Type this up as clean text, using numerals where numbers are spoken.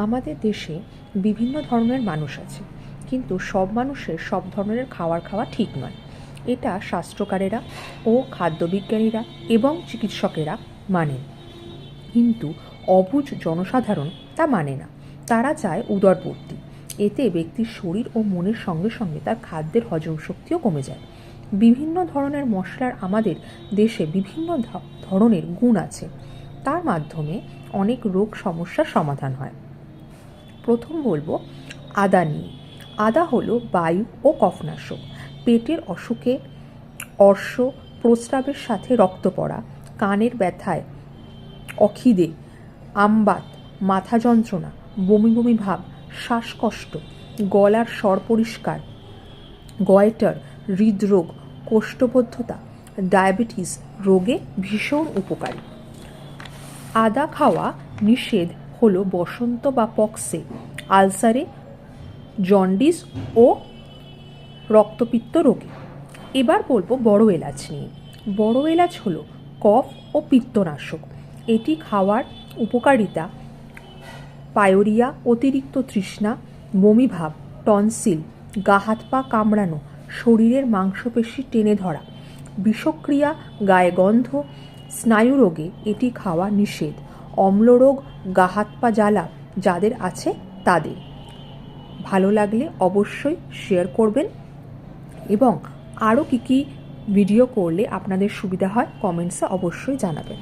আমাদের দেশে বিভিন্ন ধরনের মানুষ আছে, কিন্তু সব মানুষের সব ধরনের খাওয়া ঠিক নয়। এটা শাস্ত্রকারেরা ও খাদ্যবিজ্ঞানীরা এবং চিকিৎসকেরা মানেন, কিন্তু অবুঝ জনসাধারণ তা মানে না। তারা চায় উদরপূর্তি। এতে ব্যক্তির শরীর ও মনের সঙ্গে সঙ্গে তার খাদ্যের হজম শক্তিও কমে যায়। বিভিন্ন ধরনের মশলার আমাদের দেশে বিভিন্ন ধরনের গুণ আছে, তার মাধ্যমে অনেক রোগ সমস্যার সমাধান হয়। প্রথম বলবো আদা নিয়ে। আদা হলো বায়ু ও কফনাশক। পেটের অসুখে, অর্শ, প্রস্রাবের সাথে রক্ত পড়া, কানের ব্যথায়, অখিদে, আমবাত, মাথা যন্ত্রণা, বমি বমি ভাব, শ্বাসকষ্ট, গলার স্বর পরিষ্কার, গয়টার, হৃদরোগ, কোষ্ঠবদ্ধতা, ডায়াবেটিস রোগে ভীষণ উপকারী। আদা খাওয়া নিষেধ হলো বসন্ত বা পক্সে, আলসারে, জন্ডিস ও রক্তপিত্ত রোগে। এবার বলবো বড় এলাচ নিয়ে। বড় এলাচ হলো কফ ও পিত্তনাশক। এটি খাওয়ার উপকারিতা: পায়োরিয়া, অতিরিক্ত তৃষ্ণা, বমিভাব, টনসিল, গা হাত পা কামড়ানো, শরীরের মাংসপেশি টেনে ধরা, বিষক্রিয়া, গায়ে গন্ধ, স্নায়ুরোগে এটি খাওয়া নিষেধ। অম্লরোগ, গা হাত পা জ্বালা যাদের আছে তাদের। ভালো লাগলে অবশ্যই শেয়ার করবেন, এবং আরও কী কী ভিডিও করলে আপনাদের সুবিধা হয় কমেন্টসে অবশ্যই জানাবেন।